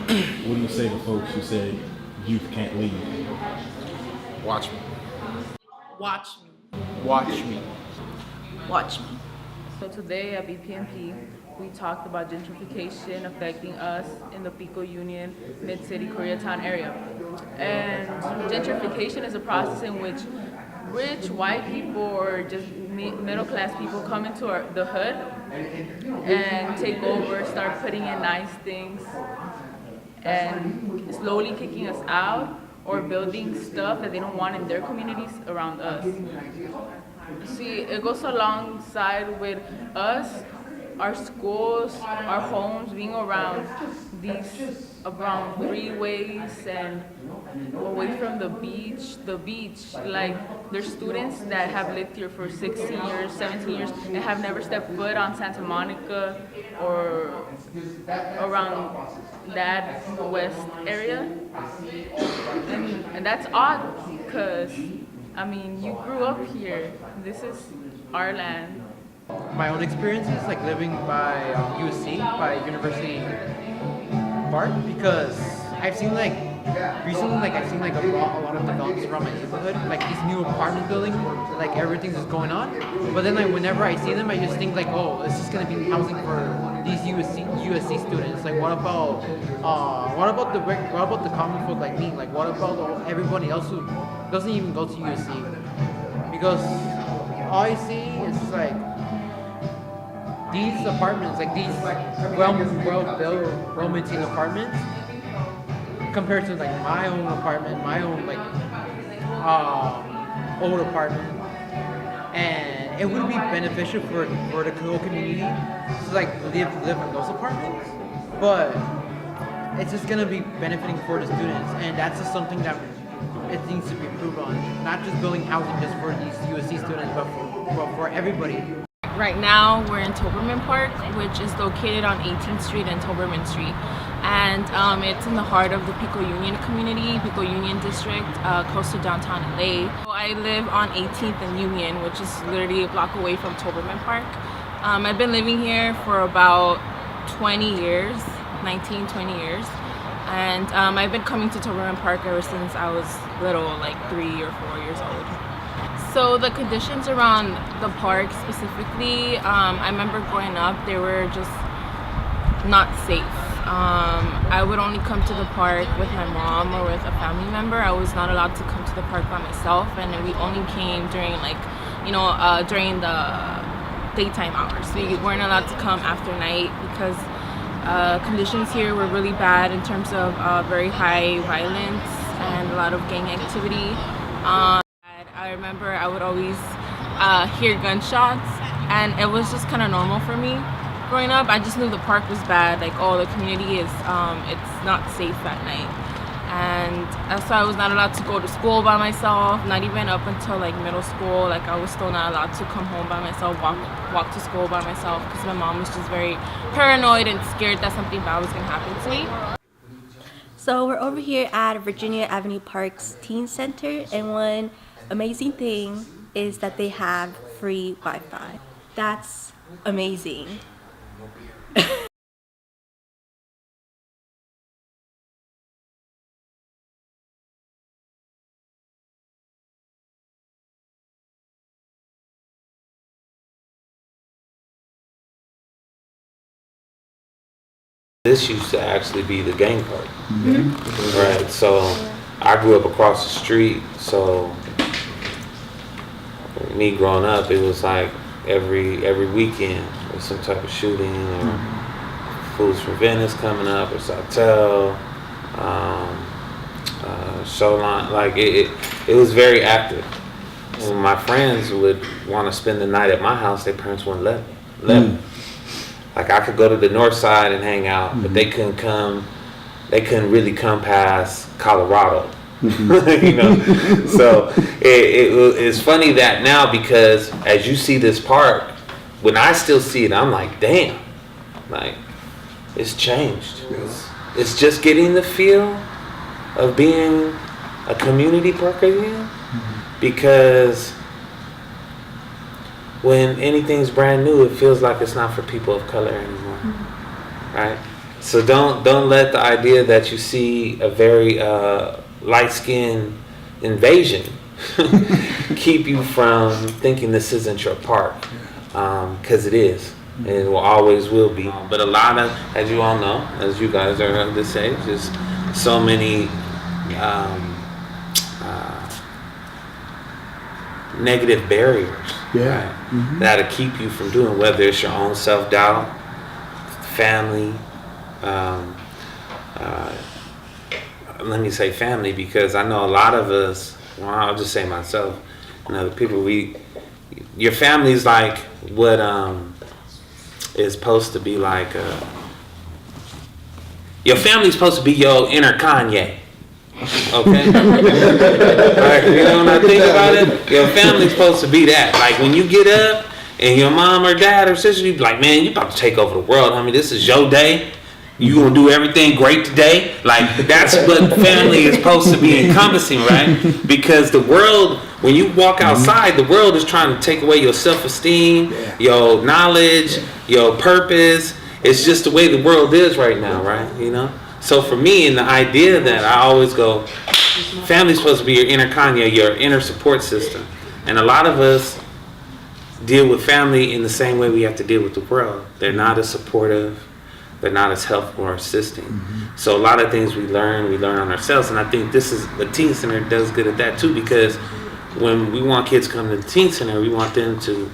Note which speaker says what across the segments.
Speaker 1: What do you say to folks who say youth can't lead?
Speaker 2: Watch me.
Speaker 3: Watch me.
Speaker 2: Watch me.
Speaker 3: Watch me. So today at Bpmp, we talked about gentrification affecting us in the Pico Union, Mid-City, Koreatown area. And gentrification is a process in which rich white people or just middle-class people come into the hood and take over, start putting in nice things, and slowly kicking us out or building stuff that they don't want in their communities around us. See, it goes alongside with us, our schools, our homes being around freeways and away from the beach. Like there's students that have lived here for 16 years, 17 years, and have never stepped foot on Santa Monica or around that west area. And that's odd because, I mean, you grew up here. This is our land.
Speaker 4: My own experiences, like living by USC, by University Park, because I've seen like recently, like I've seen like a lot of developments around my neighborhood, like these new apartment buildings, like everything's just going on. But then like whenever I see them, I just think like, oh, it's just gonna be housing for these USC students. Like what about the common folk like me? Like what about everybody else who doesn't even go to USC? Because all I see is like these apartments, like these well-built, well-maintained apartments, compared to like my own apartment, my own like old apartment, and it would be beneficial for the whole community to like live in those apartments, but it's just gonna be benefiting for the students, and that's just something that it needs to be improved on. Not just building housing just for these USC students, but for everybody.
Speaker 5: Right now we're in Toberman Park, which is located on 18th Street and Toberman Street. And it's in the heart of the Pico Union community, Pico Union District, close to downtown LA. So I live on 18th and Union, which is literally a block away from Toberman Park. I've been living here for about 20 years, 19, 20 years. And I've been coming to Toberman Park ever since I was little, like 3 or 4 years old. So the conditions around the park specifically, I remember growing up, they were just not safe. I would only come to the park with my mom or with a family member. I was not allowed to come to the park by myself, and we only came during during the daytime hours. We weren't allowed to come after night because conditions here were really bad in terms of very high violence and a lot of gang activity. I remember I would always hear gunshots, and it was just kind of normal for me. Growing up, I just knew the park was bad, like, oh, the community is, it's not safe at night. And so I was not allowed to go to school by myself, not even up until like middle school. Like I was still not allowed to come home by myself, walk to school by myself, because my mom was just very paranoid and scared that something bad was gonna happen to me.
Speaker 6: So we're over here at Virginia Avenue Park's Teen Center, and one amazing thing is that they have free Wi-Fi. That's amazing.
Speaker 7: This used to actually be the gang park, right? So I grew up across the street, so me growing up, it was like every weekend there's some type of shooting, or Fools from Venice coming up, or Sautel, Showline. Like it was very active. When my friends would want to spend the night at my house, their parents wouldn't let me. Like I could go to the north side and hang out, but they couldn't come. They couldn't really come past Colorado. You know, so it's funny that now, because as you see this park, when I still see it, I'm like, damn, like it's changed. It's just getting the feel of being a community park again, because when anything's brand new, it feels like it's not for people of color anymore, right? So don't let the idea that you see a very light-skinned invasion keep you from thinking this isn't your park, because it is. And it will always will be. But a lot of, as you all know, as you guys are of this age, there's so many negative barriers,
Speaker 1: Yeah.
Speaker 7: right, that'll keep you from doing, whether it's your own self-doubt, family, let me say family, because I know a lot of us, well, I'll just say myself and other people, your family's like what is supposed to be like, your family's supposed to be your inner Kanye. Okay? Like, you know, when I think about it, your family's supposed to be that. Like, when you get up and your mom or dad or sister, you be like, man, you about to take over the world. I mean, this is your day. You gonna do everything great today. Like, that's what family is supposed to be encompassing, right? Because the world, when you walk outside, the world is trying to take away your self-esteem, your knowledge, your purpose. It's just the way the world is right now, right? You know? So for me, and the idea that I always go, family's supposed to be your inner Kanye, your inner support system. And a lot of us deal with family in the same way we have to deal with the world. They're not as supportive. They're not as helpful or assisting. So a lot of things we learn on ourselves. And I think this is, the Teen Center does good at that too, because when we want kids to come to the Teen Center, we want them to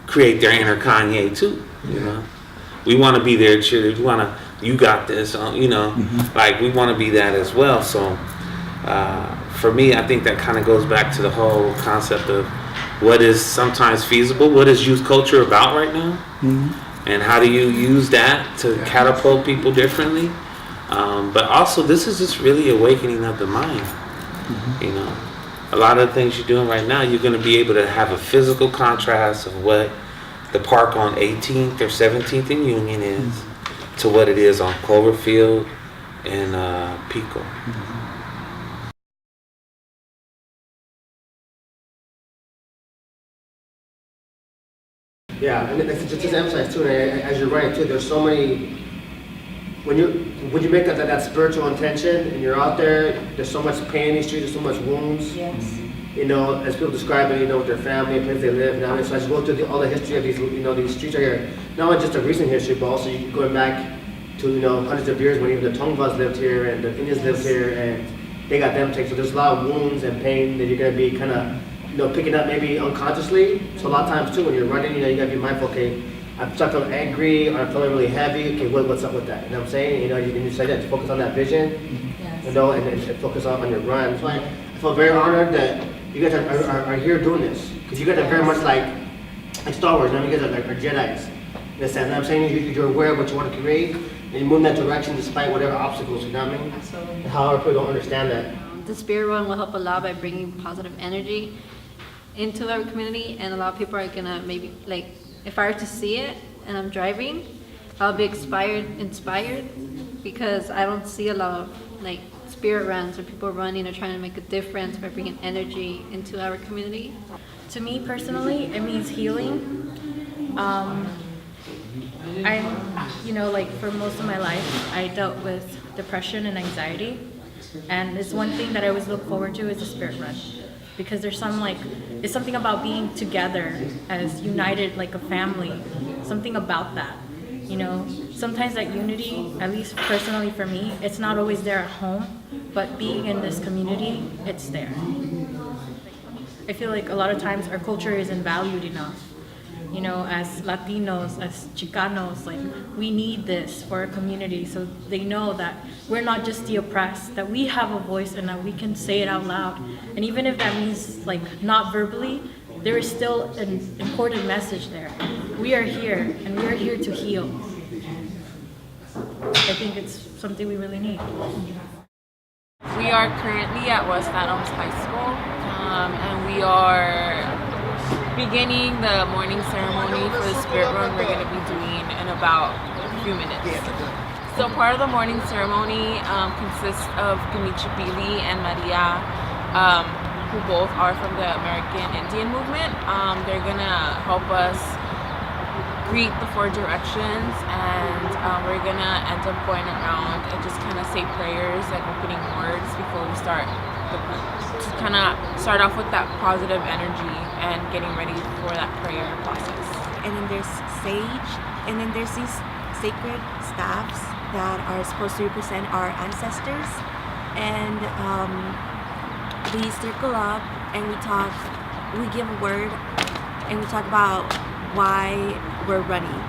Speaker 7: create their inner Kanye too, you know? We want to be their cheerleader. We want to, you got this, you know, like we want to be that as well. So for me, I think that kind of goes back to the whole concept of what is sometimes feasible, what is youth culture about right now, and how do you use that to catapult people differently. But also, this is just really awakening of the mind. You know, a lot of the things you're doing right now, you're going to be able to have a physical contrast of what the park on 18th or 17th and Union is to what it is on Cloverfield and Pico.
Speaker 8: Yeah, and just to emphasize too, and as you're right too, there's so many, when you make that spiritual intention and you're out there, there's so much pain in these streets, there's so much wounds.
Speaker 6: Yes.
Speaker 8: You know, as people describe it, you know, with their family and places they live. Now, so as you go through all the history of these, you know, these streets right here, not only just a recent history, but also you going back to, you know, hundreds of years when even the Tongvas lived here and the Indians lived here and they got them taken. So there's a lot of wounds and pain that you're going to be kind of, you know, picking up maybe unconsciously. So a lot of times too, when you're running, you know, you got to be mindful, okay, I'm feeling angry or I'm feeling really heavy, okay, what's up with that? You know what I'm saying? You know, you say that to focus on that vision, you know, and focus on your run. So I feel very honored that you guys are here doing this, because you guys are very much like Star Wars. You know, you guys are Jedis. In a sense, you know what I'm saying? You're aware of what you want to create, and you move in that direction despite whatever obstacles, you know what I mean?
Speaker 9: Absolutely.
Speaker 8: However, people don't understand that.
Speaker 9: The spirit run will help a lot by bringing positive energy into our community, and a lot of people are gonna maybe, like, if I were to see it and I'm driving, I'll be inspired because I don't see a lot of like spirit runs or people running or trying to make a difference by bringing energy into our community.
Speaker 10: To me personally, it means healing. You know, like for most of my life, I dealt with depression and anxiety, and it's one thing that I always look forward to is a spirit run, because there's it's something about being together as united like a family, something about that. You know, sometimes that unity, at least personally for me, it's not always there at home, but being in this community, it's there. I feel like a lot of times our culture isn't valued enough. You know, as Latinos, as Chicanos, like we need this for our community, so they know that we're not just the oppressed, that we have a voice and that we can say it out loud. And even if that means like not verbally, there is still an important message there. We are here, and we are here to heal. I think it's something we really need.
Speaker 5: We are currently at West Adams High School, and we are beginning the morning ceremony for the spirit run we're going to be doing in about a few minutes. So part of the morning ceremony consists of Kamichipili and Maria, who both are from the American Indian movement. They're going to help us greet the 4 directions, and we're gonna end up going around and just kind of say prayers and opening words before we start the to kind of start off with that positive energy and getting ready for that prayer process.
Speaker 6: And then there's sage, and then there's these sacred staffs that are supposed to represent our ancestors, and we circle up and we give a word, and we talk about why we're running.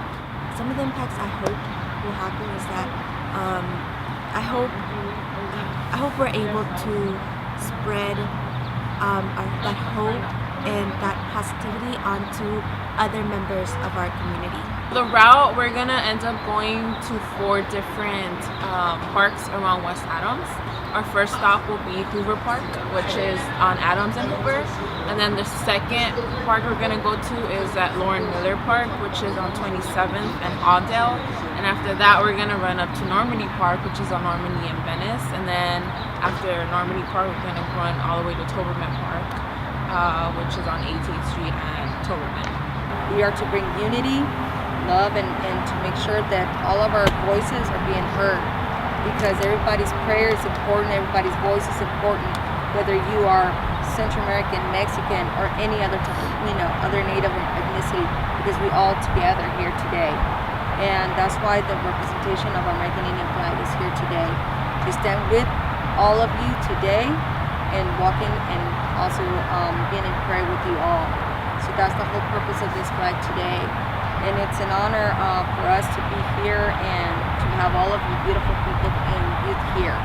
Speaker 6: Some of the impacts I hope will happen is that I hope we're able to spread that hope and that positivity onto other members of our community.
Speaker 5: The route, we're gonna end up going to 4 different parks around West Adams. Our first stop will be Hoover Park, which is on Adams and Hoover. And then the second park we're gonna go to is at Lauren Miller Park, which is on 27th and Audale. And after that, we're gonna run up to Normandy Park, which is on Normandy and Venice. And then after Normandy Park, we're gonna run all the way to Toberman Park, which is on 18th Street and Toberman.
Speaker 11: We are to bring unity, love, and to make sure that all of our voices are being heard, because everybody's prayer is important, everybody's voice is important, whether you are Central American, Mexican, or any other type of, other native ethnicity, because we all together here today. And that's why the representation of our American Indian flag is here today, to stand with all of you today and walking and also being in prayer with you all. So that's the whole purpose of this flag today. And it's an honor for us to be here and to have all of you beautiful people and youth here.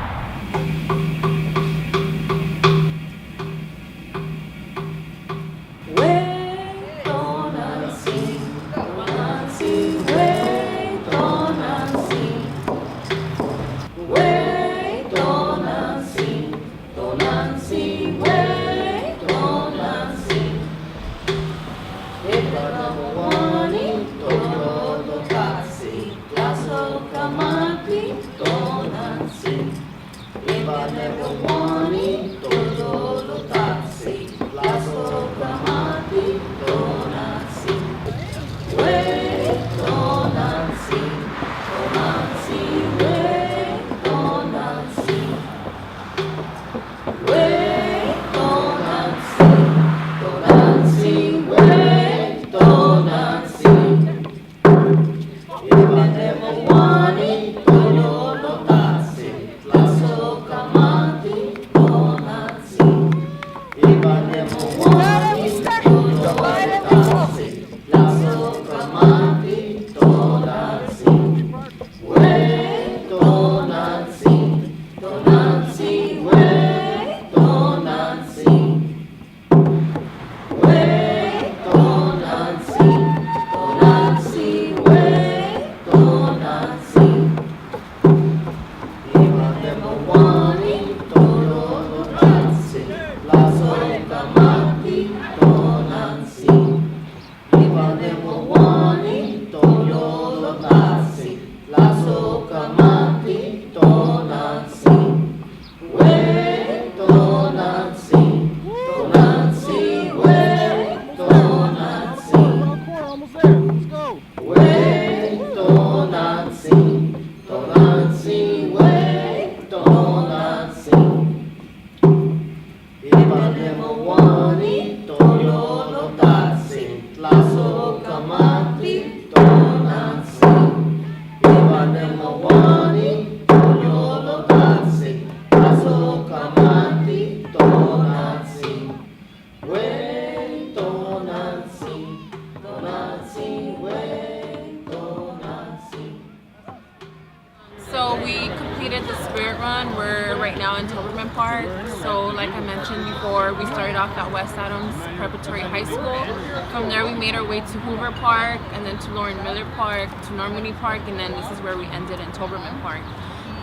Speaker 5: So we completed the Spirit Run. We're right now in Toberman Park. So like I mentioned before, we started off at West Adams Preparatory High School. From there we made our way to Hoover Park, and then to Lauren Miller Park, to Normandy Park, and then this is where we ended in Toberman Park.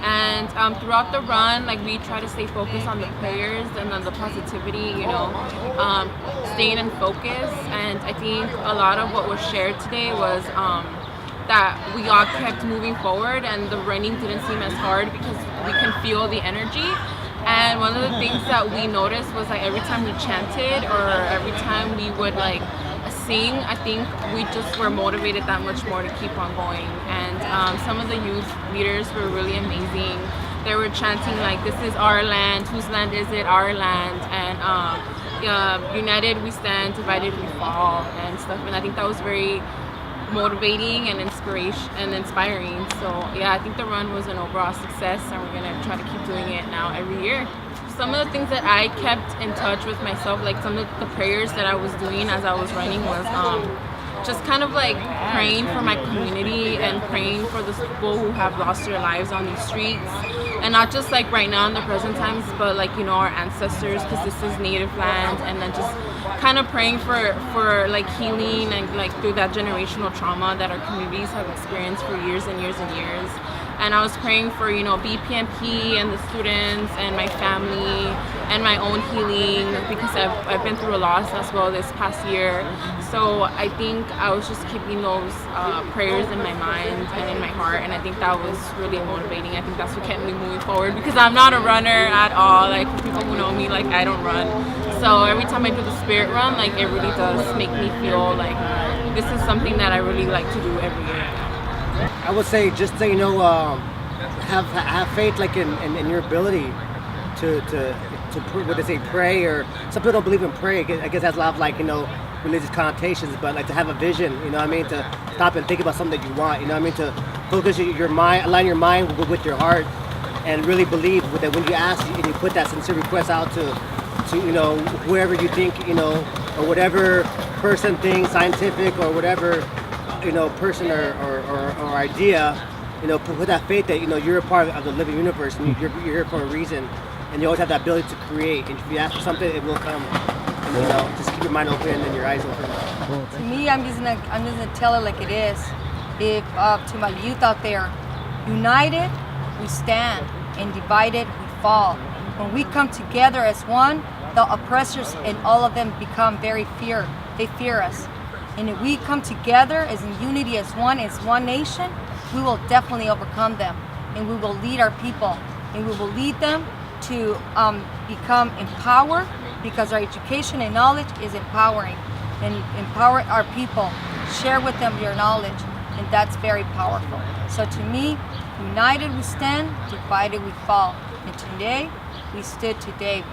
Speaker 5: And throughout the run, like, we try to stay focused on the prayers and on the positivity, staying in focus. And I think a lot of what was shared today was that we all kept moving forward, and the running didn't seem as hard because we can feel the energy. And one of the things that we noticed was, like, every time we chanted or every time we would, like, sing, I think we just were motivated that much more to keep on going. And some of the youth leaders were really amazing. They were chanting like, "This is our land. Whose land is it? Our land." And united we stand, divided we fall, and stuff. And I think that was very motivating and inspiring. So yeah, I think the run was an overall success, and we're gonna try to keep doing it now every year. Some of the things that I kept in touch with myself, like some of the prayers that I was doing as I was running, was just kind of like praying for my community and praying for the people who have lost their lives on these streets, and not just like right now in the present times, but like, you know, our ancestors, because this is native land, and then just kind of praying for like healing and like through that generational trauma that our communities have experienced for years and years and years. And I was praying for, you know, Bpmp and the students and my family and my own healing, because I've been through a loss as well this past year. So I think I was just keeping those prayers in my mind and in my heart, and I think that was really motivating. I think that's what kept me moving forward, because I'm not a runner at all. Like, for people who know me, like, I don't run. So every time I do the spirit run, like, it really does make me feel like this is something that I really like to do every year.
Speaker 8: I would say just so you know, have faith like in your ability to what they say, pray, or some people don't believe in pray. I guess that's a lot of like, you know, religious connotations, but like to have a vision, you know what I mean, to stop and think about something that you want, you know what I mean, to focus your mind, align your mind with your heart, and really believe that when you ask and you put that sincere request out to you know, whoever you think, you know, or whatever person, thing, scientific or whatever, you know, person or idea, you know, put that faith that, you know, you're a part of the living universe, and you're here for a reason, and you always have that ability to create, and if you ask for something, it will come. And, you know, just keep your mind open and your eyes open.
Speaker 11: To me, I'm just gonna tell it like it is. If to my youth out there, united we stand, and divided we fall. When we come together as one, the oppressors and all of them become very fear. They fear us. And if we come together as in unity, as one nation, we will definitely overcome them, and we will lead our people, and we will lead them to become empowered, because our education and knowledge is empowering, and empower our people, share with them your knowledge, and that's very powerful. So to me, united we stand, divided we fall, and today we stood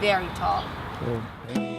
Speaker 11: very tall.
Speaker 1: Cool.